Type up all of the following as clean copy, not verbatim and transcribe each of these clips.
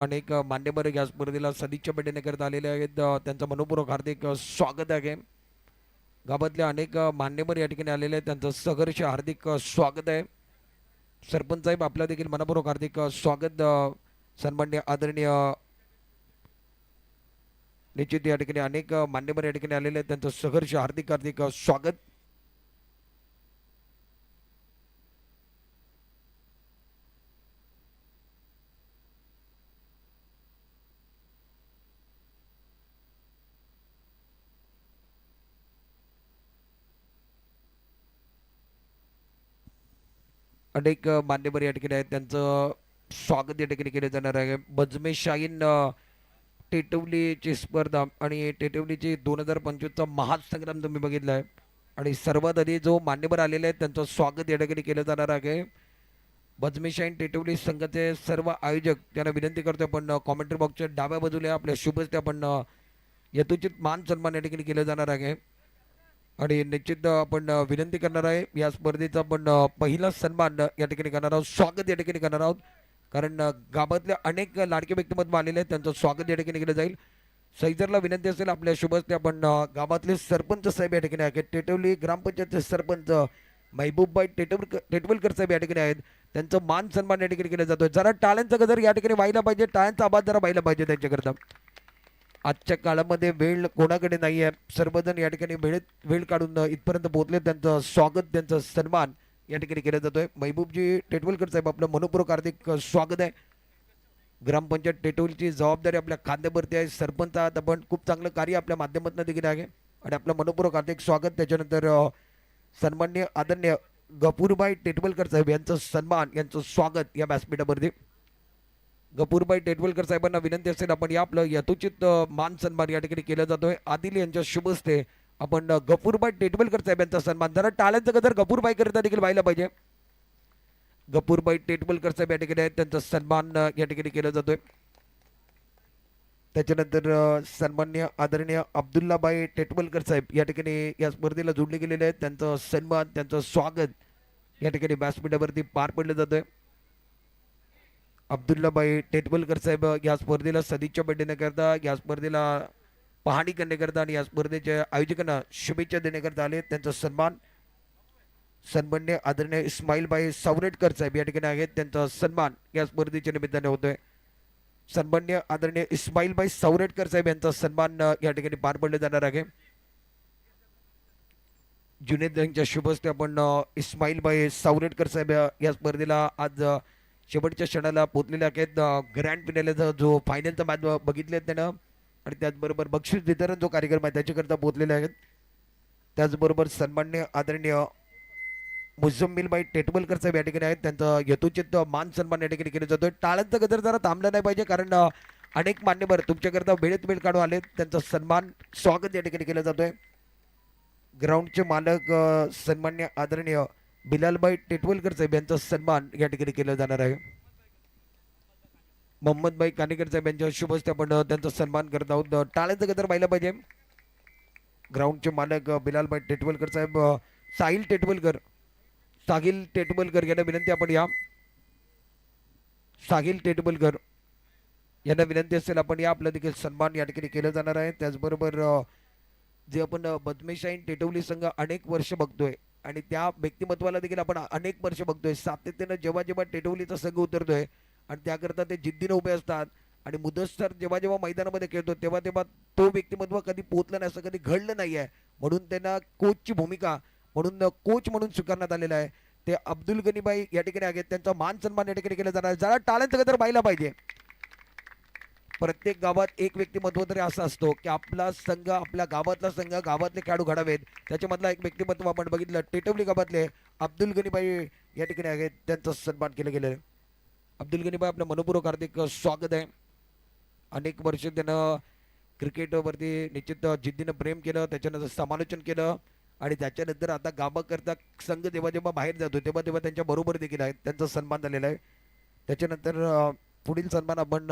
अनेक मान्यवर या स्पर्धेला सदिच्छा भेटीने करत आलेले आहेत. त्यांचं मनपूर्वक हार्दिक स्वागत आहे. गावातले अनेक मान्यवर या ठिकाणी आलेले आहेत. त्यांचं सहर्ष हार्दिक स्वागत आहे. सरपंच साहेब आपला देखील मनपूर्वक हार्दिक स्वागत. सन्मान्य आदरणीय निश्चित या ठिकाणी अनेक मान्यवर या ठिकाणी आलेले आहेत. त्यांचं सहर्ष हार्दिक हार्दिक स्वागत. अनेक मान्यवर या ठिकाणी आहेत. त्यांचं स्वागत या ठिकाणी केलं जाणार आहे. बजमे शाहीन टेटवलीची स्पर्धा आणि टेटवलीची 2025चा महासंग्राम तुम्ही बघितला आहे. आणि सर्वात आधी जो मान्यवर आलेले आहेत त्यांचं स्वागत या ठिकाणी केलं जाणार आहे. बजमे शाहीन टेटवली संघाचे सर्व आयोजक त्यांना विनंती करतो आपण कॉमेंट्री बॉक्सच्या डाव्या बाजूला आपल्या शुभस्ते आपण यथोचित मान सन्मान या ठिकाणी केलं जाणार आहे. आणि निश्चित आपण विनंती करणार आहे या स्पर्धेचा आपण पहिला सन्मान या ठिकाणी करणार आहोत. स्वागत या ठिकाणी करणार आहोत. कारण गावातल्या अनेक लाडके व्यक्तिमत्व आलेले आहेत. त्यांचं स्वागत या ठिकाणी केलं जाईल. सैजरला विनंती असेल आपल्या शुभस्ते आपण गावातले सरपंच साहेब या ठिकाणी आहेत. टेटवली ग्रामपंचायतचे सरपंच महबूबबाई टेटवलकर साहेब या ठिकाणी आहेत. त्यांचं मान सन्मान या ठिकाणी केलं जातोय. जरा टाळ्यांचा गजर या ठिकाणी व्हायला पाहिजे. टाळ्यांचा आवाज जरा व्हायला पाहिजे त्यांच्याकरता. आजच्या काळामध्ये वेळ कोणाकडे नाही आहे. सर्वजण या ठिकाणी वेळ काढून इथपर्यंत पोहोचले. त्यांचं स्वागत त्यांचं सन्मान या ठिकाणी केलं जातोय. महबूबजी टेटवलकर साहेब आपलं मनपूर्वक हार्दिक स्वागत आहे. ग्रामपंचायत टेटवलीची जबाबदारी आपल्या खांद्यावरती आहे. सरपंच आहात आपण. खूप चांगलं कार्य आपल्या माध्यमातून देखील आहे आणि आपलं मनपूर्वक हार्दिक स्वागत. त्याच्यानंतर सन्माननीय आदरणीय गफूरभाई टेटवलकर साहेब यांचं सन्मान यांचं स्वागत या व्यासपीठावरती. गफूरभाई टेटवलकर साहेबांना विनंती असेल आपण या आपलं यथोचित मान सन्मान या ठिकाणी केला जातोय. आदिल यांच्या शुभ हस्ते आपण गफूरभाई टेटवलकर साहेब यांचा सन्मान जरा टाळ्यांचं गजर गफूरभाई करता देखील व्हायला पाहिजे. गफूरभाई टेटवलकर साहेब या ठिकाणी आहेत. त्यांचा सन्मान या ठिकाणी केला जातोय. त्याच्यानंतर सन्मान्य आदरणीय अब्दुल्लाबाई टेटवलकर साहेब या ठिकाणी या स्पर्धेला जोडले गेलेले आहेत. त्यांचं सन्मान त्यांचं स्वागत या ठिकाणी व्यासपीठावरती पार पडलं जातंय. अब्दुल्लाबाई टेटवलकर साहेब या स्पर्धेला सदिच्छा भेटण्याकरता या स्पर्धेला पाहणी करण्याकरता आणि या स्पर्धेच्या आयोजकांना शुभेच्छा देण्याकरता आले. त्यांचा सन्मान सन्मान्य आदरणीय इस्माईलबाई सावरेटकर साहेब या ठिकाणी आहेत. त्यांचा सन्मान या स्पर्धेच्या निमित्ताने होतोय. सन्मान्य आदरणीय इस्माईलबाई सावरेटकर साहेब यांचा सन्मान या ठिकाणी पार पडले जाणार आहे. जुनेद यांच्या शुभ हस्ते आपण इस्माईलबाई सावरेटकर साहेब या स्पर्धेला आज शेवटच्या क्षणाला पोहोचलेले आहेत. ग्रँड फिनालेचा जो फायनलचा मॅच बघितले त्यानं आणि त्याचबरोबर बक्षीस वितरण जो कार्यक्रम आहे त्याच्याकरता पोहोचलेले आहेत. त्याचबरोबर सन्मान्य आदरणीय मुझम्मिलबाई टेटवलकर साहेब या ठिकाणी आहेत. त्यांचं यथोचित मान सन्मान या ठिकाणी केलं जातोय. टाळ्यांचा गजर जरा थांबला नाही पाहिजे कारण अनेक मान्यवर तुमच्याकरता वेळेत वेळ काढून आले. त्यांचं सन्मान स्वागत या ठिकाणी केलं जातोय. ग्राउंडचे मालक सन्मान्य आदरणीय बिलालबाई टेटवलकर साहेब यांचा सन्मान या ठिकाणी केला जाणार आहे. मोहम्मदबाई कानेकर साहेब यांच्या शुभ हस्ते आपण त्यांचा सन्मान करत आहोत. टाळ्यांचं गजर व्हायला पाहिजे. ग्राउंडचे मालक बिलालबाई टेटवलकर साहेब साहिल टेटवलकर यांना विनंती आपण या साहिल टेटवलकर यांना विनंती असेल आपण या आपला देखील सन्मान या ठिकाणी केलं जाणार आहे. त्याचबरोबर जे आपण बदमेशाहीन टेटवली संघ अनेक वर्ष बघतोय आणि त्या व्यक्तिमत्वाला देखील आपण अनेक वर्ष बघतोय. सातत्यानं जेव्हा जेव्हा टेटवलीचा संघ उतरतोय आणि त्याकरता ते जिद्दीने उभे असतात आणि मुदस्सर जेव्हा जेव्हा मैदानामध्ये खेळतो तेव्हा तेव्हा तो व्यक्तिमत्व कधी पोहोचला नाही असं कधी घडलं नाही आहे. म्हणून त्यांना कोचची भूमिका म्हणून कोच म्हणून स्वीकारण्यात आलेला आहे. ते अब्दुल गनीबाई या ठिकाणी आहेत. त्यांचा मान सन्मान या ठिकाणी केला जाणार. जरा टाळ्यांचं गजर व्हायला पाहिजे. प्रत्येक गावात एक व्यक्तिमत्व तरी असं असतो की आपला संघ आपल्या गावातला संघ गावातले खेळाडू घडावेत. त्याच्यामधला एक व्यक्तिमत्व आपण बघितलं टेटवली गावातले अब्दुल गनीबाई या ठिकाणी आहेत. त्यांचा सन्मान केलं गेलं. अब्दुल गनीबाई आपलं मनपूर्वक हार्दिक स्वागत आहे. अनेक वर्ष त्यानं क्रिकेटवरती निश्चित जिद्दीनं प्रेम केलं. त्याच्यानंतर समालोचन केलं आणि त्याच्यानंतर आता गावाकरता संघ जेव्हा जेव्हा बाहेर जातो तेव्हा तेव्हा त्यांच्या बरोबर देखील आहेत. त्यांचा सन्मान झालेला आहे. त्याच्यानंतर पुढील सन्मान आपण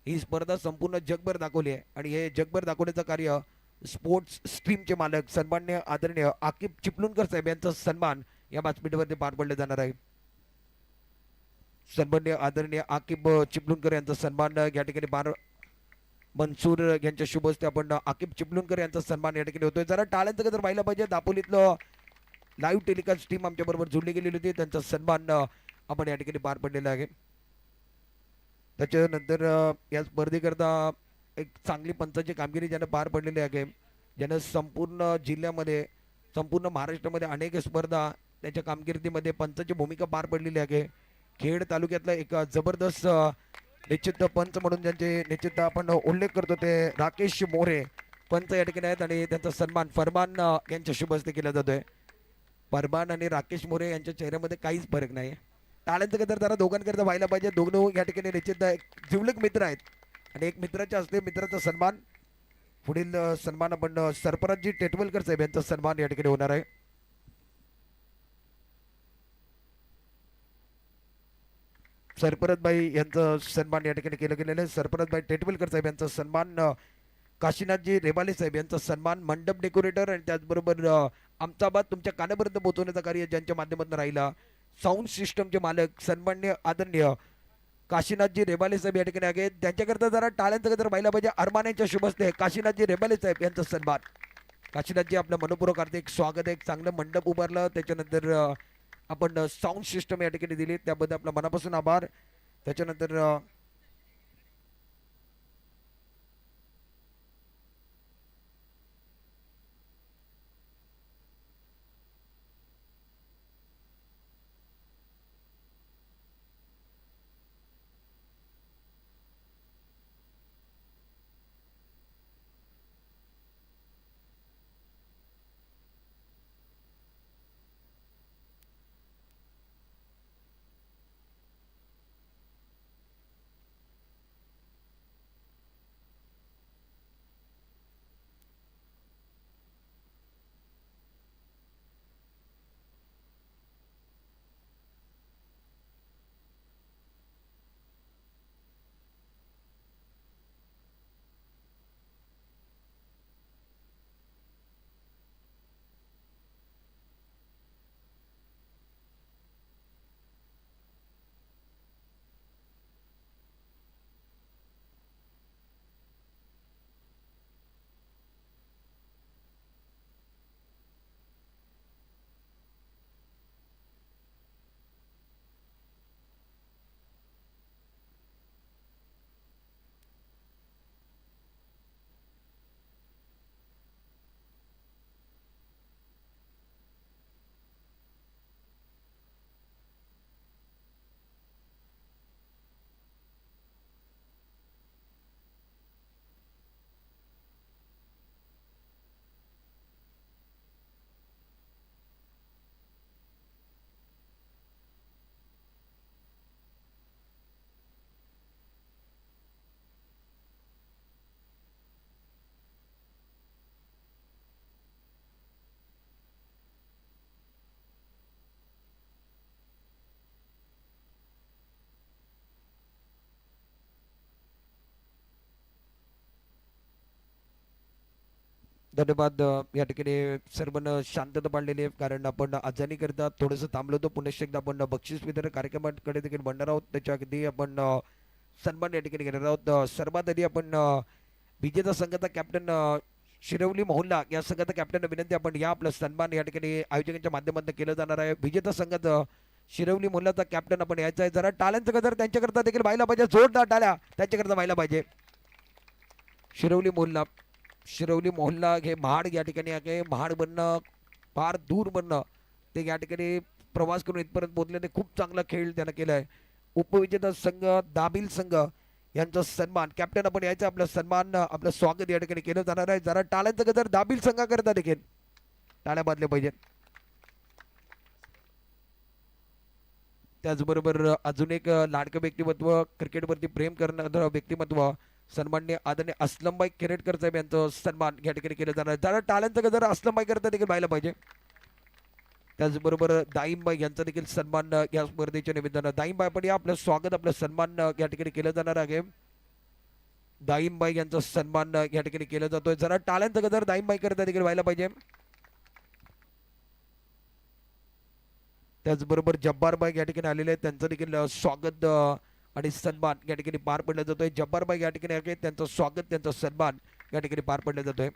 ही स्पर्धा संपूर्ण जगभर दाखवली आहे आणि हे जगभर दाखवण्याचं कार्य स्पोर्ट्स स्ट्रीमचे मालक सन्मान्य आदरणीय आकिब चिपळूणकर साहेब यांचा सन्मान या व्यासपीठावरती पार पडले जाणार आहे. सन्मान्य आदरणीय आकिब चिपळूणकर यांचा सन्मान या ठिकाणी मनसूर यांच्या शुभ हस्ते आपण आकिब चिपळूणकर यांचा सन्मान या ठिकाणी होतोय. जरा टाळ्यांचं जर व्हायला पाहिजे. दापोलीतलं लाईव्ह टेलिकास्ट टीम आमच्या बरोबर जोडली गेलेली होती, त्यांचा सन्मान आपण या ठिकाणी पार पडलेला आहे. त्याच्यानंतर या स्पर्धेकरता एक चांगली पंचाची कामगिरी ज्यानं पार पडलेली आहे, ज्यानं संपूर्ण जिल्ह्यामध्ये संपूर्ण महाराष्ट्रामध्ये अनेक स्पर्धा त्याच्या कामगिरीमध्ये पंचाची भूमिका पार पडलेली आहे. खेड तालुक्यातला एक जबरदस्त निश्चित पंच म्हणून ज्यांचे निश्चित आपण उल्लेख करतो ते राकेश मोरे पंच या ठिकाणी आहेत आणि त्यांचा सन्मान फरमान यांच्या शुभ हस्ते केला जातोय. फरमान आणि राकेश मोरे यांच्या चेहऱ्यामध्ये काहीच फरक नाही. टाळ्यांचं कदर जरा दोघांकरता व्हायला पाहिजे. दोघं या ठिकाणी निश्चित एक जिवलग मित्र आहेत आणि एक मित्राच्या असते मित्राचा सन्मान. पुढील सन्मान आपण सरफराजजी टेटवलकर साहेब यांचा सन्मान या ठिकाणी होणार आहे. सरफराजबाई यांचा सन्मान या ठिकाणी केलं गेलेलं आहे. सरफराजबाई टेटवलकर साहेब यांचा सन्मान, काशीनाथजी रेबाले साहेब यांचा सन्मान, मंडप डेकोरेटर आणि त्याचबरोबर आमचा बात तुमच्या कानापर्यंत पोहोचवण्याचं कार्य ज्यांच्या माध्यमातून राहिला, साऊंड सिस्टमचे मालक सन्मान्य आदरणीय काशीनाथजी रेबाले साहेब या ठिकाणी आहेत. त्यांच्याकरता जरा टाळ्यांचं जर व्हायला पाहिजे. अरमान यांच्या शुभ हस्ते काशीनाथजी रेबाले साहेब यांचा सन्मान. काशीनाथजी आपलं मनपूर्वक हार्दिक स्वागत आहे. चांगलं मंडप उभारलं, त्याच्यानंतर आपण साऊंड सिस्टम या ठिकाणी दिली, त्याबद्दल आपला मनापासून आभार. त्याच्यानंतर धन्यवाद. या ठिकाणी सर्वांना शांतता पाळलेली आहे, कारण आपण आजानी करता थोडंसं थांबलो होतो. पुन्हा एकदा आपण बक्षीस वितरण कार्यक्रमाकडे देखील म्हणणार आहोत. त्याच्या अगदी आपण सन्मान या ठिकाणी घेणार आहोत. सर्वात आधी आपण विजेता संघाचा कॅप्टन शिरवली मोहल्ला या संघाचा कॅप्टन विनंती आपण या आपला सन्मान या ठिकाणी आयोजकांच्या माध्यमातून केलं जाणार आहे. विजेता संघाचा शिरवली मोहल्लाचा कॅप्टन आपण यायचा आहे. जरा टाळ्यांचं गजर त्यांच्याकरता देखील व्हायला पाहिजे. जोरदार टाळ्या त्यांच्याकरता व्हायला पाहिजे. शिरवली मोहल्ला हे महाड या ठिकाणी आहे. महाड बनणं फार दूर बनणं ते या ठिकाणी प्रवास करून इथपर्यंत पोहोचले. खूप चांगला खेळ त्यानं केला आहे. उपविजेता संघ दाबिल संघ यांचा सन्मान कॅप्टन आपण यायचं आपलं सन्मान आपलं स्वागत या ठिकाणी केलं जाणार आहे. जरा टाळ्यांचं गजर दाबिल संघाकरता देखील टाळ्या बांधल्या पाहिजेत. त्याचबरोबर अजून एक लाडकं व्यक्तिमत्व, क्रिकेटवरती प्रेम करणारं व्यक्तिमत्व सन्मान्य आदरणीय असलमबाई केरेटकर साहेब यांचं सन्मान या ठिकाणी केलं जाणार. जरा टाळ्यांचं गजर असलमबाई करता देखील व्हायला पाहिजे. त्याचबरोबर दाईमबाई यांचा देखील सन्मान या स्पर्धेच्या निमित्तानं. दाईमबाई पण या आपलं स्वागत आपलं सन्मान या ठिकाणी केलं जाणार आहे. दाईमबाई यांचा सन्मान या ठिकाणी केला जातोय. जरा टाळ्यांचं गजर दाईमबाई करता देखील व्हायला पाहिजे. त्याचबरोबर जब्बार बाई या ठिकाणी आलेले आहेत, त्यांचं देखील स्वागत आणि सन्मान या ठिकाणी पार पडला जातोय. जब्बार बाई या ठिकाणी आहेत, त्यांचं स्वागत त्यांचा सन्मान या ठिकाणी पार पडला जातोय.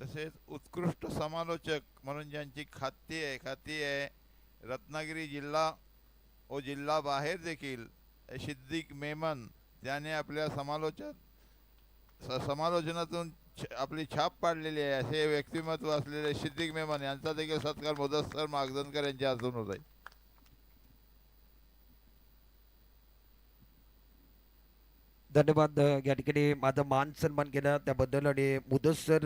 तसेच उत्कृष्ट समालोचक म्हणून ज्यांची ख्याती आहे रत्नागिरी जिल्हा व जिल्हा बाहेर देखील सिद्दीक मेमन त्याने आपल्या समालोचनातून आपली छाप पाडलेली आहे असे व्यक्तिमत्व असलेले सिद्दीक मेमन यांचा देखील सत्कार मुदस्सर मागदनकर यांच्या हातून होत आहे. धन्यवाद. या ठिकाणी माझा मान सन्मान केला त्याबद्दल. आणि मुदस्सर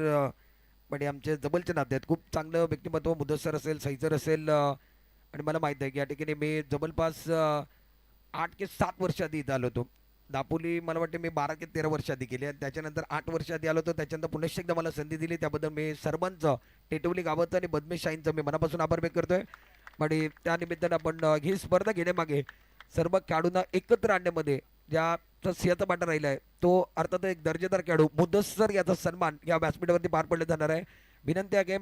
म्हणजे आमचे जबलचे नाते आहेत, खूप चांगलं व्यक्तिमत्व मुदस्सर असेल, सैजर असेल. आणि मला माहीत आहे की या ठिकाणी मी जवळपास 8 ते 7 वर्ष आधी इथं आलो होतो. दापोली मला वाटते मी 12 ते 13 वर्ष आधी केली आणि त्याच्यानंतर 8 वर्ष आधी आलो होतो. त्याच्यानंतर पुनश्च एकदा मला संधी दिली त्याबद्दल मी सर्वांचं, टेटवली गावाचं आणि बदमेशाहींचं मी मनापासून आभार व्यक्त करतोय. आणि त्यानिमित्तानं आपण ही स्पर्धा घेण्यामागे सर्व खेळाडूंना एकत्र आणण्यामध्ये ज्याचा सिंहाचा वाटा राहिला आहे तो अर्थात एक दर्जेदार खेळाडू मुदस्सर याचा सन्मान या व्यासपीठावरती पार पडला जाणार आहे. विनंती आहे की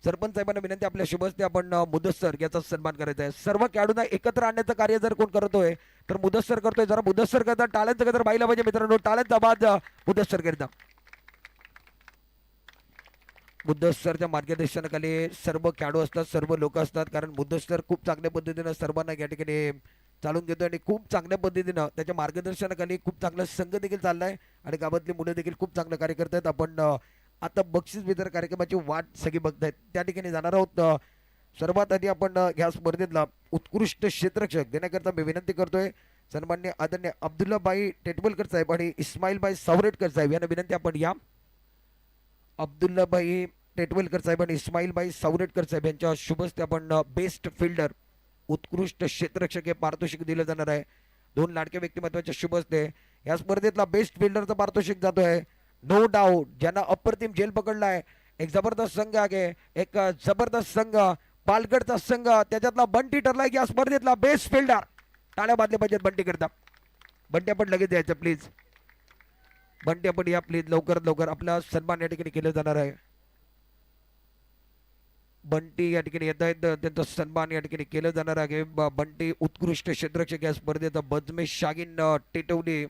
सरपंच साहेबांना विनंती, आपल्या शुभ हस्ते आपण मुदस्सर याचा सन्मान करायचा आहे. सर्व खेळाडूंना एकत्र आणण्याचं कार्य जर कोण करतोय तर मुदस्सर करतोय. जरा मुदस्सर करता टाळ्यांचं गजर बाईला पाहिजे मित्रांनो, टाळ्यांचा आवाज मुदस्सर करता. मुदस्सरच्या मार्गदर्शनाखाली सर्व खेळाडू असतात, सर्व लोक असतात, कारण मुदस्सर खूप चांगल्या पद्धतीनं सर्वांना या ठिकाणी चालून घेतो आणि खूप चांगल्या पद्धतीनं त्याच्या मार्गदर्शनाखाली खूप चांगला संघ देखील चाललाय आणि गावातली मुलं देखील खूप चांगलं कार्य करतात. आपण आता बक्षीस वितरण कार्यक्रमाची वाट सगळी बघतायत, त्या ठिकाणी जाणार आहोत. सर्वात आधी आपण ह्या स्पर्धेतला उत्कृष्ट क्षेत्ररक्षक देण्याकरता मी विनंती करतोय सन्मान्य आदरणीय अब्दुल्लाबाई टेटवलकर साहेब आणि इस्माईलबाई सावरेटकर साहेब यांना विनंती, आपण या. अब्दुल्लाबाई टेटवलकर साहेब आणि इस्माईलबाई सावरेटकर साहेब यांच्या शुभ हस्ते आपण बेस्ट फिल्डर, उत्कृष्ट क्षेत्ररक्षक हे पारितोषिक दिलं जाणार आहे. दोन लाडक्या व्यक्तिमत्वाच्या शुभ हस्ते या स्पर्धेतला बेस्ट फिल्डरचं पारितोषिक जातोय. नो डाऊट ज्यांना अप्रतिम झेल पकडला आहे, एक जबरदस्त संघ आहे, एक जबरदस्त संघ पालगडचा संघ, त्याच्यातला बंटी ठरलाय की या स्पर्धेतला बेस्ट फिल्डर. टाळ्या बांधल्या पाहिजेत बंटी करता. बंटी आपण लगेच यायचं प्लीज. बंटी आपण या प्लीज, लवकरात लवकर. आपला सन्मान या ठिकाणी केलं जाणार आहे. बंटी या ठिकाणी येत आहेत, त्यांचा सन्मान या ठिकाणी केलं जाणार आहे. बंटी उत्कृष्ट क्षेत्ररक्षक या स्पर्धेत बदमेश शागीन टेटवली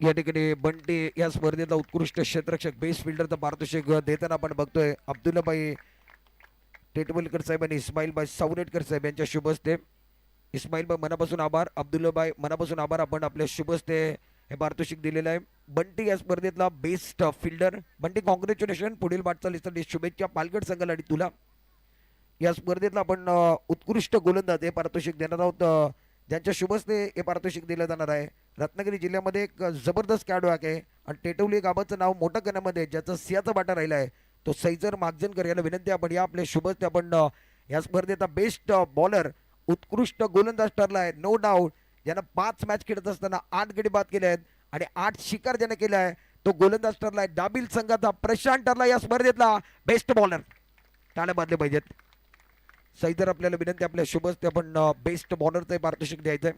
या ठिकाणी बंटी या स्पर्धेतला उत्कृष्ट क्षेत्ररक्षक बेस्ट फिल्डरचा पारितोषिक देताना आपण बघतोय अब्दुल्लाबाई टेटवलकर साहेब आणि इस्माईलबाई सावरेटकर साहेब यांच्या शुभ हस्ते. इस्माईलबाई मनापासून आभार, अब्दुल्लाबाई मनापासून आभार, आपण आपल्या शुभ हस्ते हे पारितोषिक दिलेलं आहे. बंटी या स्पर्धेतला बेस्ट फिल्डर. बंटी कॉंग्रॅच्युलेशन, पुढील वाटचालीसाठी शुभेच्छा पालगड संघाला आणि तुला. या स्पर्धेतला आपण उत्कृष्ट गोलंदाज हे पारितोषिक देणार आहोत, ज्यांच्या शुभ हस्ते हे पारितोषिक दिलं जाणार आहे. रत्नागिरी जिल्ह्यामध्ये एक जबरदस्त खेळाडू आहे आणि टेटवली गावाचं नाव मोठं करण्यामध्ये ज्याचा सिंहाचा वाटा राहिला आहे तो सैजर मागजनकर याला विनंती, आपण या आपले शुभ हस्ते आपण या स्पर्धेचा बेस्ट बॉलर, उत्कृष्ट गोलंदाज ठरला आहे. नो डाऊट ज्यानं 5 मॅच खेळत असताना 8 गडी बाद केले आहेत आणि 8 शिकार ज्याने केला आहे तो गोलंदाज ठरला आहे. दाबिल संघाचा प्रशांत ठरला या स्पर्धेतला बेस्ट बॉलर. टाळ्या बांधले पाहिजेत. सैदर आपल्याला विनंती, आपल्या शुभ हस्ते आपण बेस्ट बॉलरचं पारितोषिक द्यायचंय.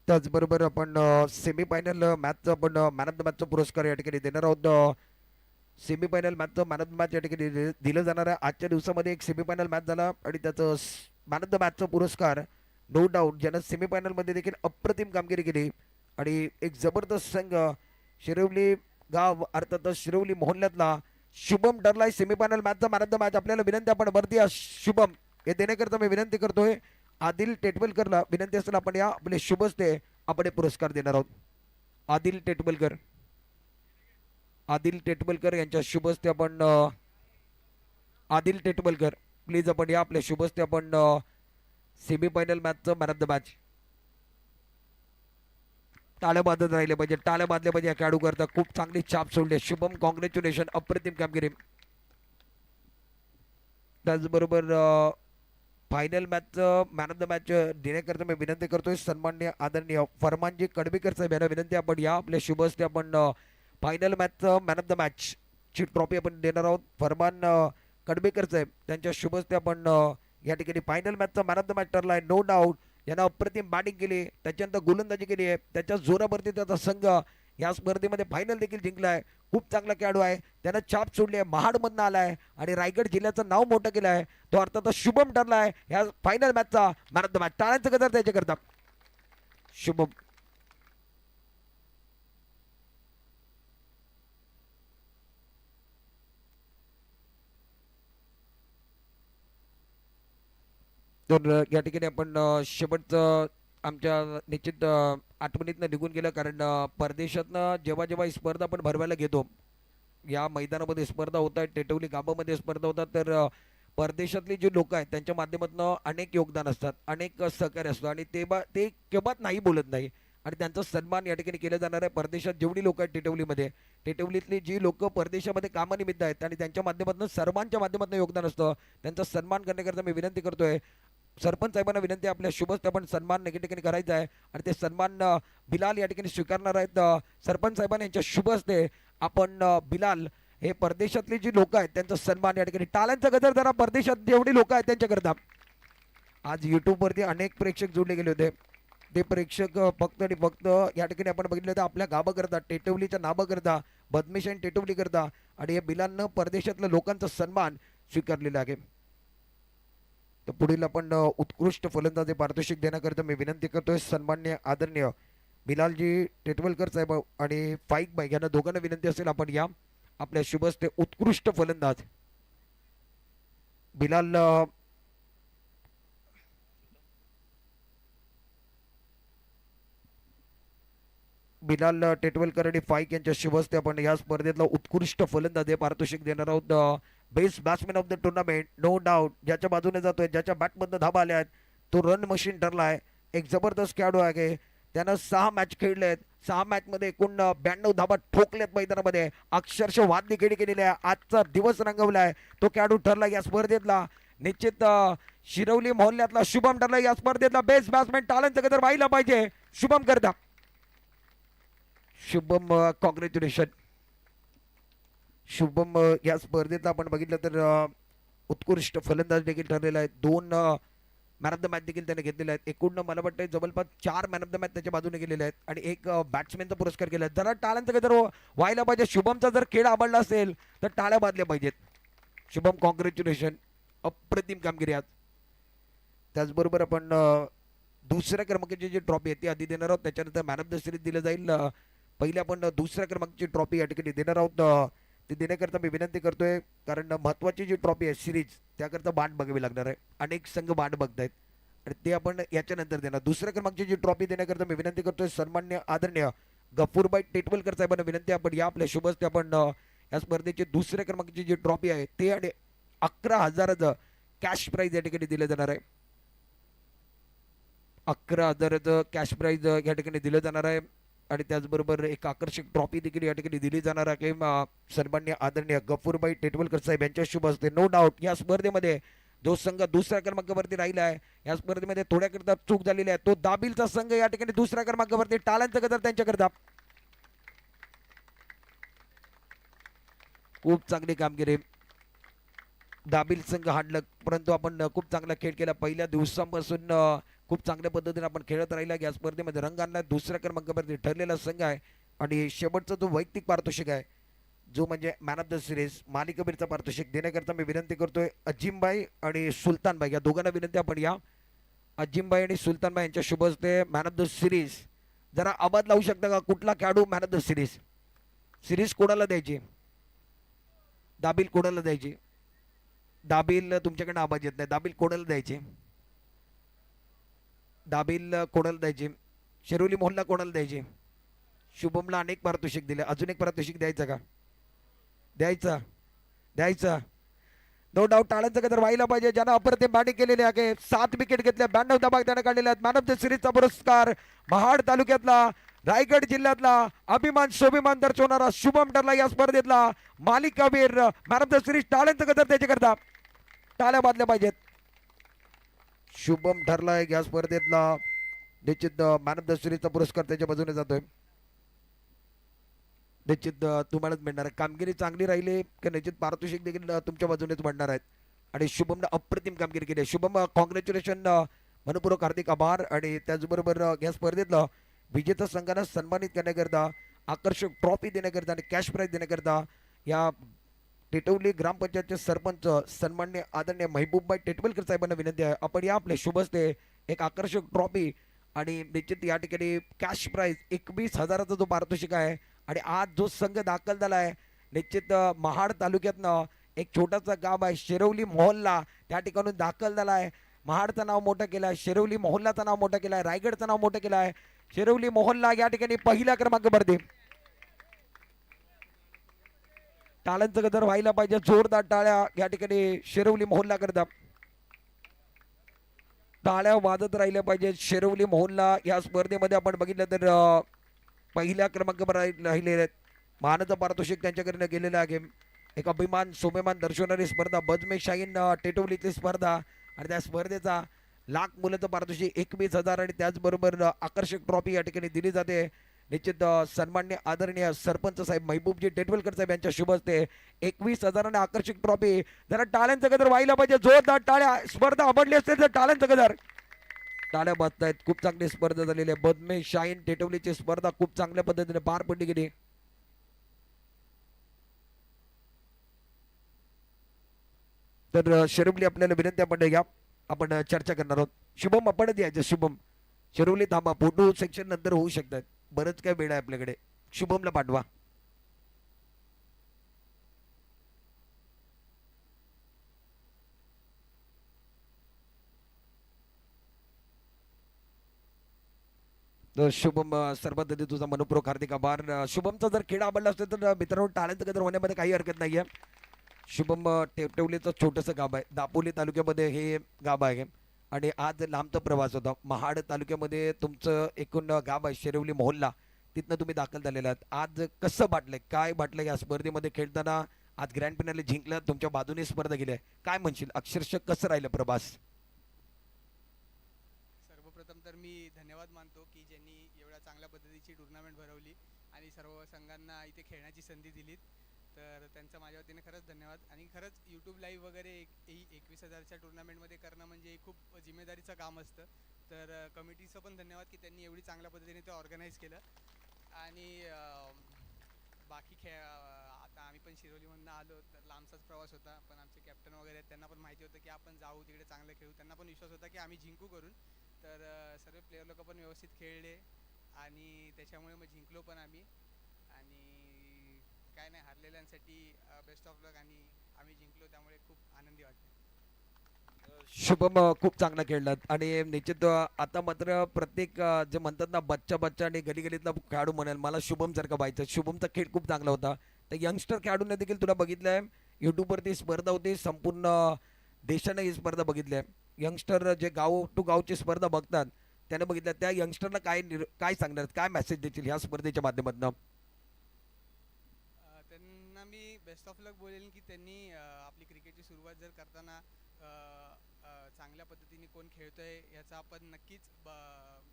त्याचबरोबर आपण सेमीफायनल मॅचचा आपण मॅन ऑफ द मॅचचा पुरस्कार या ठिकाणी देणार आहोत. सेमीफायनल मॅचचं मॅन ऑफ द मॅच या ठिकाणी दिलं जाणार आहे. आजच्या दिवसामध्ये एक सेमीफायनल मॅच झाला आणि त्याचं मॅन ऑफ द मॅचचा पुरस्कार नो डाऊट ज्यानं सेमीफायनलमध्ये देखील अप्रतिम कामगिरी केली आणि एक जबरदस्त संघ शिरवली गाव अर्थात शिरवली मोहल्ल्यातला शुभम ठरलाय सेमीफायनल मॅचचा मॅन ऑफ द मॅच. आपल्याला विनंती, आपण वरती शुभम हे देण्याकरता मी विनंती करतोय. आदिल टेटवलकरला विनंती असेल, आपण या आपले शुभ हस्ते आपण हे पुरस्कार देणार आहोत. आदिल टेटवलकर, आदिल टेटवलकर यांच्या शुभ हस्ते आपण आदिल टेटवलकर प्लीज आपण या आपल्या शुभ हस्ते आपण सेमीफायनल मॅचचं मॅन ऑफ द मॅच. टाळ्या बांधत राहिले पाहिजे, टाळ्या बांधल्या पाहिजे. या खेळाडू करता खूप चांगली छाप सोडली. शुभम कॉंग्रॅच्युलेशन, अप्रतिम कामगिरी. त्याचबरोबर final match man of the match देण्याकरता मी विनंती करतोय सन्मान्य आदरणीय फरमानजी कडबीकर साहेब यांना विनंती आपण या आपल्या शुभ हस्ते आपण final match man of the match ची ट्रॉफी आपण देणार आहोत. फरमान कडबेकर साहेब त्यांच्या शुभ हस्ते आपण या ठिकाणी फायनल मॅचचा मॅन ऑफ द मॅच ठरलाय. नो डाऊट यानं अप्रतिम बॅटिंग केली, त्याच्यानंतर गोलंदाजी केली आहे, त्याच्या जोरावरती त्याचा संघ या स्पर्धेमध्ये फायनल देखील जिंकलाय. खूप चांगला खेळाडू आहे, त्यानं छाप सोडली आहे, महाडमधनं आलाय आणि रायगड जिल्ह्याचं नाव मोठं केलं आहे. तो अर्थात शुभम ठरलाय या फायनल मॅचचा मॅन ऑफ द मॅच. टाळ्यांचं गजर त्याच्याकरता शुभम. तर या ठिकाणी आपण शेवटचं आमच्या निश्चित आठवणीतनं निघून गेलं, कारण परदेशातनं जेव्हा जेव्हा ही स्पर्धा आपण भरवायला घेतो, या मैदानामध्ये स्पर्धा होत आहेत, टेटवली गावामध्ये स्पर्धा होतात, तर परदेशातली जी लोक आहेत त्यांच्या माध्यमातून अनेक योगदान असतात, अनेक सहकार्य असतं आणि ते केव्हाच नाही बोलत नाही आणि त्यांचा सन्मान या ठिकाणी केला जाणार आहे. परदेशात जेवढी लोक आहेत टेटवलीमध्ये, टेटवलीतली जी लोक परदेशामध्ये कामानिमित्त आहेत आणि त्यांच्या माध्यमातून सर्वांच्या माध्यमातून योगदान असतं, त्यांचा सन्मान करण्याकरता मी विनंती करतोय सरपंच साहेबांना विनंती आहे, आपल्या शुभ हस्ते आपण सन्मान या ठिकाणी करायचा आहे आणि ते सन्मान बिलाल या ठिकाणी स्वीकारणार आहेत. सरपंच साहेबांनी यांच्या शुभ हस्ते आपण बिलाल हे परदेशातली जी लोक आहेत त्यांचा सन्मान या ठिकाणी. टाळ्यांचा गजर जरा परदेशात जेवढी लोक आहेत त्यांच्याकरता. आज युट्यूबवरती अनेक प्रेक्षक जोडले गेले होते, ते प्रेक्षक फक्त आणि फक्त या ठिकाणी आपण बघितलं तर आपल्या गावाकरता, टेटवलीच्या नावाकरता, बदमिश आणि टेटवली करता आणि या बिलालनं परदेशातल्या लोकांचा सन्मान स्वीकारलेला आहे. तर पुढील आपण उत्कृष्ट फलंदाजी पारितोषिक देण्याकरता मी विनंती करतोय सन्मान्य आदरणीय बिलालजी टेटवलकर साहेब आणि फाईक बाई यांना दोघांना विनंती असेल आपण या आपल्या शुभ हस्ते उत्कृष्ट फलंदाज बिलाल बिलाल टेटवलकर आणि फाईक यांच्या शुभ हस्ते आपण या स्पर्धेतला उत्कृष्ट फलंदाज हे पारितोषिक देणार आहोत. Best batsman of the tournament no doubt, ज्याच्या बाजूने जातोय, ज्याच्या बॅटमधनं धाबा आल्या आहेत, तो रन मशीन ठरलाय. एक जबरदस्त खेळाडू आहे, त्यानं 6 मॅच खेळले आहेत, 6 मॅचमध्ये एकूण 92 धाबा ठोकल्यात मैदानामध्ये, अक्षरशः वादली खेळी केलेली आहे. आजचा दिवस रंगवलाय, तो खेळाडू ठरला या स्पर्धेतला. निश्चित शिरवली मोहल्ल्यातला शुभम ठरला या स्पर्धेतला बेस्ट बॅट्समॅन. टाळ्यांचं गजर व्हायला पाहिजे शुभम करता. शुभम कॉंग्रॅच्युलेशन शुभम. या स्पर्धेत आपण बघितलं तर उत्कृष्ट फलंदाज देखील ठरलेला आहे. 2 मॅन ऑफ द मॅच देखील त्याने घेतलेले आहेत. एकूण मला वाटतं जवळपास 4 मॅन ऑफ द मॅच त्याच्या बाजूने गेलेले आहेत आणि एक बॅट्समॅनचा पुरस्कार केला आहे. जरा टाळ्यांचं गजर व्हायला पाहिजे. शुभमचा जर खेळ आवडला असेल तर टाळ्या बांधल्या पाहिजेत. शुभम कॉंग्रॅच्युलेशन, अप्रतिम कामगिरी आज. त्याचबरोबर आपण दुसऱ्या क्रमांकाची जी ट्रॉफी आहे ती आधी देणार आहोत, त्याच्यानंतर मॅन ऑफ द सिरीज दिलं जाईल. पहिले आपण दुसऱ्या क्रमांकाची ट्रॉफी या ठिकाणी देणार आहोत. ते देण्याकरता मी विनंती करतोय, कारण महत्वाची जी ट्रॉफी आहे सिरीज त्याकरता बांड बघावी लागणार आहे. अनेक संघ बांड बघतायत आणि ते आपण याच्यानंतर देणार. दुसऱ्या क्रमांकाची जी ट्रॉफी देण्याकरता मी विनंती करतोय सन्मान्य आदरणीय गफूरबाई टेटवलकर साहेबांना विनंती आपण या आपल्या शुभ हस्ते आपण या स्पर्धेची दुसऱ्या क्रमांकाची जी ट्रॉफी आहे ते आणि 11,000 कॅश प्राइज या ठिकाणी दिलं जाणार आहे. 11,000 कॅश प्राइज या ठिकाणी दिलं जाणार आहे आणि त्याचबरोबर एक आकर्षक ट्रॉफी देखील या ठिकाणी दिली जाणार आहे. सन्मान्य आदरणीय गफूरबाई टेटवलकर साहेब यांच्या शुभ हस्ते. नो डाऊट या स्पर्धेमध्ये जो संघ दुसऱ्या क्रमांकावरती राहिला आहे, या स्पर्धेमध्ये थोड्याकरता चूक झालेली आहे, तो दाबिलचा संघ या ठिकाणी दुसऱ्या क्रमांकावरती. टाळ्यांचं गजर त्यांच्याकरता. खूप चांगली कामगिरी. दाबिल संघ हाडलं, परंतु आपण खूप चांगला खेळ केला. पहिल्या दिवसापासून खूप चांगल्या पद्धतीने आपण खेळत राहिला. या स्पर्धेमध्ये रंग आणला. दुसऱ्या क्रमांकावरती ठरलेला संघ आहे आणि शेवटचा जो वैयक्तिक पारितोषिक आहे जो म्हणजे मॅन ऑफ द सिरीज मालिकबीरचा पारितोषिक देण्याकरता मी विनंती करतोय अजिमबाई आणि सुलतानबाई या दोघांना विनंती आपण या. अजिमबाई आणि सुलतानबाई यांच्या शुभ हस्ते मॅन ऑफ द सिरीज. जरा आवाज लावू शकता का, कुठला खेळाडू man of the series? Series कोणाला द्यायची? दाबिल कोणाला द्यायची? दाबिल तुमच्याकडे आवाज येत नाही. दाबिल कोणाला द्यायची? दाबिल कोणाला द्यायची? शिरोली मोहल्ला कोणाला द्यायची? शुभमला अनेक पारितोषिक दिले, अजून एक पारितोषिक द्यायचं का? द्यायचा. नो डाऊट टाळ्यांचं गजर व्हायला पाहिजे. ज्यानं अप्रतिम बॅटिंग केलेली आहे, 7 विकेट घेतल्या, 92 धावा त्याने काढलेल्या आहेत. मॅन ऑफ द सिरीजचा पुरस्कार महाड तालुक्यातला, रायगड जिल्ह्यातला अभिमान स्वाभिमान दर्शवणारा शुभम ठरला या स्पर्धेतला मालिकावीर मॅन ऑफ द सिरीज. टाळ्यांचं गजर त्याच्याकरता. टाळ्या वाजल्या पाहिजेत. शुभम ठरलाय या स्पर्धेतला निश्चित मॅन ऑफ द सिरीजचा पुरस्कार त्याच्या बाजूने जातोय. निश्चित तुम्हालाच मिळणार आहे. कामगिरी चांगली राहिली की निश्चित पारितोषिक देखील तुमच्या बाजूनेच बनणार आहेत. आणि शुभमनं अप्रतिम कामगिरी केली आहे. शुभम कॉंग्रॅच्युलेशन, मनपूर्वक हार्दिक आभार. आणि त्याचबरोबर या स्पर्धेतला विजेता संघांना सन्मानित करण्याकरता, आकर्षक ट्रॉफी देण्याकरता आणि कॅश प्राईज देण्याकरता या टिटवली ग्रामपंचायतचे सरपंच सन्मान्य आदरणीय महबूबबाई टेटवलकर साहेबांना विनंती आहे, आपण या आपले शुभ हस्ते एक आकर्षक ट्रॉफी आणि निश्चित या ठिकाणी कॅश प्राईज 21,000चा जो पारितोषिक आहे. आणि आज जो संघ दाखल झाला आहे निश्चित महाड तालुक्यातनं एक छोटासा गाव आहे शिरवली मोहल्ला, त्या ठिकाणून दाखल झाला आहे. महाडचं नाव मोठं केलं आहे, शिरवली मोहल्लाचं नाव मोठं केलं आहे, रायगडचं नाव मोठं केलं आहे. शिरवली मोहल्ला या ठिकाणी पहिला क्रमांकावरती. टाळ्यांचं गजर व्हायला पाहिजे, जोरदार टाळ्या या ठिकाणी शिरवली मोहल्ला करता. टाळ्या वाजत राहिल्या पाहिजे. शिरवली मोहल्ला या स्पर्धेमध्ये आपण बघितलं तर पहिल्या क्रमांकावर राहिलेले आहेत. मानाचं पारितोषिक त्यांच्याकडे गेलेलं आहे. एक अभिमान स्वाभिमान दर्शवणारी स्पर्धा बजमे शाहीन टेटवलीची स्पर्धा आणि त्या स्पर्धेचा लाख मुलाचं पारितोषिक 21,000 आणि त्याचबरोबर आकर्षक ट्रॉफी या ठिकाणी दिली जाते. निश्चित सन्मान्य आदरणीय सरपंच साहेब महबूबजी टेटवलकर साहेब यांच्या शुभ हस्ते 21,000 आणि आकर्षक ट्रॉफी. जरा टाळ्यांचं गजर व्हायला पाहिजे, जोरदार टाळ्या. स्पर्धा आवडली असेल तर टाळ्यांचं गजर. टाळ्या वाजतायत. खूप चांगली स्पर्धा झालेली आहे. बदमे शाहीन टेटवलीची स्पर्धा खूप चांगल्या पद्धतीने पार पडली गेली. तर शिरवली आपल्याला विनंती आपण घ्या, आपण चर्चा करणार आहोत. शुभम आपण द्यायचं. शुभम शिरवली थांबा, फोटो सेक्शन नंतर होऊ शकतात, बरंच काय वेळ आहे आपल्याकडे. शुभमला पाठवा. तर शुभम सर्वात आधी तुझा मनपूर्वक हार्दिक आभार. शुभमचा जर खेळ आवडला असेल तर मित्रांनो टाळ्यांचं गजर होण्यामध्ये काही हरकत नाहीये. शुभम टेवटेवलीचं छोटंसं गाव आहे, दापोली तालुक्यामध्ये हे गाव आहे. आणि आज लांबचा प्रवास होता. महाड तालुक्यामध्ये तुमचं एकूण गाव आहे शिरवली मोहल्ला, तिथनं तुम्ही दाखल झालेला आहात. आज कसं वाटलंय, काय वाटलं या स्पर्धेमध्ये खेळताना? आज ग्रँड फिनाले जिंकलं, तुमच्या बाजूने स्पर्धा गेली आहे, काय म्हणशील? अक्षरशः कसं राहिलं प्रभास? सर्वप्रथम तर मी धन्यवाद मानतो की ज्यांनी एवढ्या चांगल्या पद्धतीची टुर्नामेंट भरवली आणि सर्व संघांना इथे खेळण्याची संधी दिलीत, तर त्यांचं माझ्या वतीने खरंच धन्यवाद. आणि खरंच यूट्यूब लाईव्ह वगैरे 21,000च्या टुर्नामेंटमध्ये करणं म्हणजे खूप जिम्मेदारीचं काम असतं. तर कमिटीचं पण धन्यवाद की त्यांनी एवढी चांगल्या पद्धतीने ते ऑर्गनाईज केलं. आणि बाकी आता आम्ही पण शिरोलीमधून आलो, तर लांबचाच प्रवास होता, पण आमचे कॅप्टन वगैरे आहेत त्यांना पण माहिती होतं की आपण जाऊ तिकडे चांगलं खेळू, त्यांना पण विश्वास होता की आम्ही जिंकू करून. तर सर्व प्लेयर लोक पण व्यवस्थित खेळले आणि त्याच्यामुळे मग जिंकलो पण आम्ही. आणि काय नाही, हारलेल्यांसाठी बेस्ट ऑफ लक. आणि आम्ही जिंकलो त्यामुळे खूप आनंदी वाटते. शुभम खूप चांगला खेळलात. आणि निश्चित आता मात्र प्रत्येक जे म्हणतात ना बच्चा बच्चा आणि गली गलीतला खेळाडू म्हणाल मला शुभम सारखा व्हायचं. शुभमचा खेळ खूप चांगला होता. तर यंगस्टर खेळाडूंना देखील तुला बघितलं आहे, यूट्यूबवरती स्पर्धा होती, संपूर्ण देशाने ही स्पर्धा बघितली आहे. यंगस्टर जे गाव टू गावची स्पर्धा बघतात त्याने बघितलं, त्या यंगस्टरला काय सांगणार, काय मेसेज देतील ह्या स्पर्धेच्या माध्यमातून? त्यांना मी बेस्ट ऑफ लक बोलेल की त्यांनी आपली क्रिकेटची सुरुवात जर करताना चांगल्या पद्धतीने कोण खेळतोय याचा आपण नक्कीच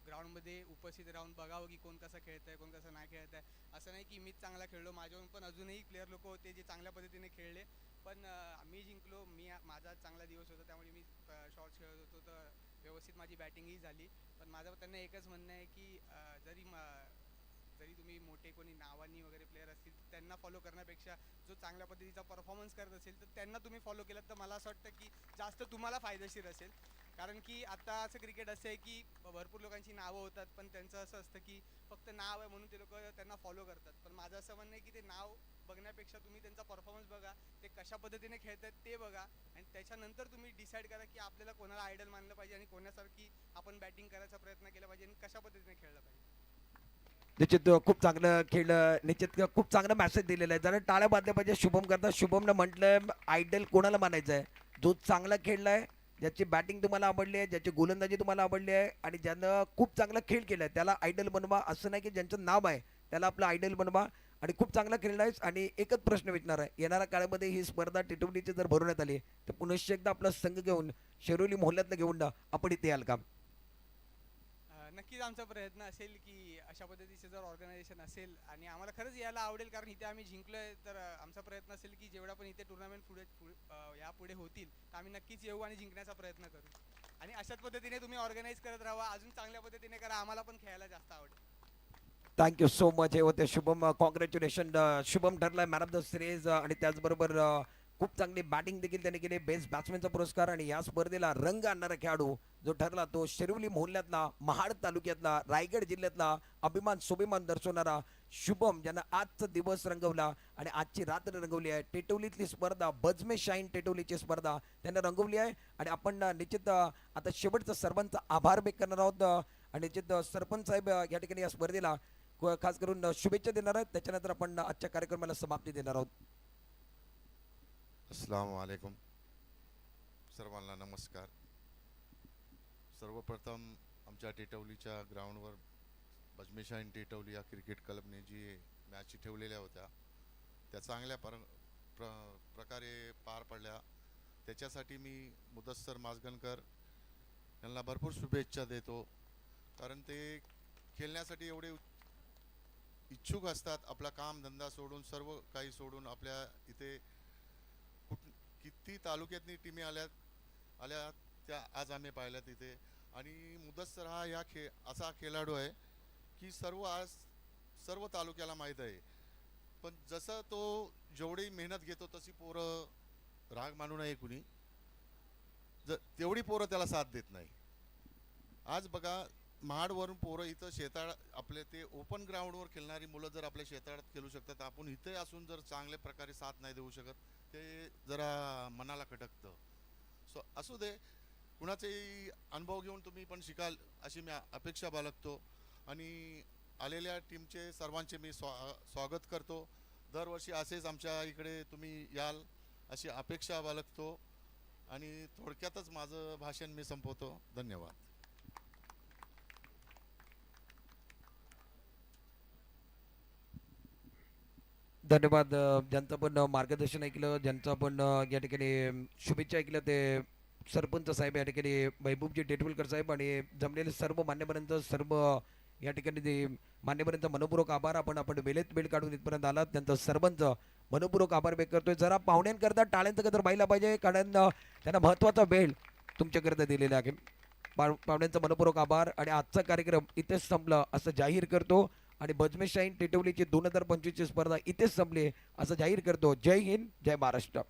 ग्राउंडमध्ये उपस्थित राहून बघावं की कोण कसं खेळतंय, कोण कसं नाही खेळत आहे. असं नाही की मीच चांगला खेळलो, माझ्याहून पण अजूनही प्लेयर लोक होते जे चांगल्या पद्धतीने खेळले, पण मी जिंकलो. माझा चांगला दिवस होता त्यामुळे मी शॉट्स खेळत होतो, तर व्यवस्थित माझी बॅटिंगही झाली. पण माझं त्यांना एकच म्हणणं आहे की जरी तुम्ही मोठे कोणी नावानी वगैरे प्लेयर असतील तर त्यांना फॉलो करण्यापेक्षा जो चांगल्या पद्धतीचा परफॉर्मन्स करत असेल तर त्यांना तुम्ही फॉलो केलं तर मला असं वाटतं की जास्त तुम्हाला फायदेशीर असेल. कारण की आता असं क्रिकेट असं आहे की भरपूर लोकांची नावं होतात, पण त्यांचं असं असतं की फक्त नाव आहे म्हणून ते लोक त्यांना फॉलो करतात. पण माझं असं म्हणणं आहे की ते नाव बघण्यापेक्षा तुम्ही त्यांचा परफॉर्मन्स बघा, ते कशा पद्धतीने खेळतात ते बघा, आणि त्याच्यानंतर तुम्ही डिसाईड करा की आपल्याला कोणाला आयडल मानलं पाहिजे आणि कोणासारखी आपण बॅटिंग करायचा प्रयत्न केला पाहिजे आणि कशा पद्धतीने खेळलं पाहिजे. निश्चित खूप चांगलं खेळलं. निश्चित खूप चांगला मेसेज दिलेला आहे. जरा टाळ्या बांधल्या पाहिजे शुभम करता. शुभमनं म्हटलं आयडल कोणाला मानायचं आहे? जो चांगला खेळलाय, ज्याची बॅटिंग तुम्हाला आवडली आहे, ज्याची गोलंदाजी तुम्हाला आवडली आहे आणि ज्यानं खूप चांगला खेळ केलाय त्याला आयडल बनवा. असं नाही की ज्यांचं नाव आहे त्याला आपलं आयडल बनवा. आणि खूप चांगला खेळला आहेस. आणि एकच प्रश्न विचारणार आहे, येणाऱ्या काळामध्ये ही स्पर्धा टिटवलीची जर भरवण्यात आली तर पुनश्च एकदा आपला संघ घेऊन शिरोली मोहल्ल्यातलं घेऊन आपण इथे याल का? नक्कीच आमचा प्रयत्न असेल की अशा पद्धतीचे जर ऑर्गनायझेशन असेल आणि आम्हाला खरंच यायला आवडेल, कारण इथे आम्ही जिंकलोय तर आमचा प्रयत्न असेल की जेवढा पण इथे टुर्नामेंट यापुढे होतील तर आम्ही नक्कीच येऊ आणि जिंकण्याचा प्रयत्न करू. आणि अशाच पद्धतीने तुम्ही ऑर्गनाईज करत राहा, अजून चांगल्या पद्धतीने करा, आम्हाला पण खेळायला जास्त आवडेल. Thank you so much. हे होते शुभम. कॉंग्रॅच्युलेशन. शुभम ठरलाय मॅन ऑफ द सिरीज आणि त्याचबरोबर खूप चांगली बॅटिंग देखील त्याने केली. बेस्ट बॅट्समॅनचा पुरस्कार आणि या स्पर्धेला रंग आणणारा खेळाडू जो ठरला तो शिरवली मोहल्ल्यातला, महाड तालुक्यातला, रायगड जिल्ह्यातला अभिमान स्वाभिमान दर्शवणारा शुभम, ज्यानं आजचा दिवस रंगवला आणि आजची रात्र रंगवली आहे. टेटवलीतली स्पर्धा, बजमे शाईन टेटवलीची स्पर्धा त्यानं रंगवली आहे. आणि आपण निश्चित आता शेवटचा सर्वांचा आभार व्यक्त करणार आहोत. आणि निश्चित सरपंच साहेब या ठिकाणी या स्पर्धेला खास करून शुभेच्छा देणार आहेत. त्याच्यानंतर आपण आजच्या कार्यक्रमाला समाप्ती देणार आहोत. अस्सलाम वालेकुम. सर्वांना नमस्कार. सर्वप्रथम आमच्या टेटवलीच्या ग्राउंडवर बजमेशाईन टेटवली या क्रिकेट क्लबने जी मॅची ठेवलेल्या होत्या त्या चांगल्या प्रकारे पार पडल्या. त्याच्यासाठी मी मुदस्सर माजगणकर यांना भरपूर शुभेच्छा देतो, कारण ते खेळण्यासाठी एवढे इच्छुक असतात. आपला काम धंदा सोडून, सर्व काही सोडून आपल्या इथे किती तालुक्यातनी टीमी आल्या त्या आज आम्ही पाहिल्या तिथे. आणि मुदस्सर हा असा खेळाडू आहे की सर्व तालुक्याला माहीत आहे. पण जसं तो जेवढी मेहनत घेतो तशी पोरं, राग मानू नये कुणी, तेवढी पोरं त्याला साथ देत नाही. आज बघा, महाडवरून पोरं इथं शेताळ आपले ते ओपन ग्राउंडवर खेळणारी मुलं जर आपल्या शेताळात खेळू शकतात, आपण इथे असून जर चांगल्या प्रकारे साथ नाही देऊ शकत, ते जरा मनाला खटकतं. असू दे, कुणाचाही अनुभव घेऊन तुम्ही पण शिकाल अशी मी अपेक्षा बाळगतो. आणि आलेल्या टीमचे सर्वांचे मी स्वागत करतो. दरवर्षी असेच आमच्या इकडे तुम्ही याल अशी अपेक्षा बाळगतो. आणि थोडक्यातच माझं भाषण मी संपवतो. धन्यवाद. धन्यवाद. ज्यांचं पण मार्गदर्शन ऐकलं, ज्यांचं पण या ठिकाणी शुभेच्छा ऐकल्या, ते सरपंच साहेब या ठिकाणी महबूबजी टेटवलकर साहेब आणि जमलेले सर्व मान्यवरांचं, सर्व या ठिकाणी ते मान्यवरांचा मनपूर्वक आभार. आपण वेळेत वेळ काढून इथपर्यंत आलात, त्यांचं सर्वांचं मनपूर्वक आभार व्यक्त करतोय. जरा पाहुण्यांकरता टाळ्यांचं गजर व्हायला पाहिजे, कारण त्यांना महत्त्वाचा वेळ तुमच्याकरता दिलेला आहे. पाहुण्यांचा मनपूर्वक आभार. आणि आजचा कार्यक्रम इथेच संपला असं जाहीर करतो. आणि बजमे शाईन टेटवलीची 2025 ची स्पर्धा इथेच संपली असं जाहीर करतो. जय हिंद, जय महाराष्ट्र.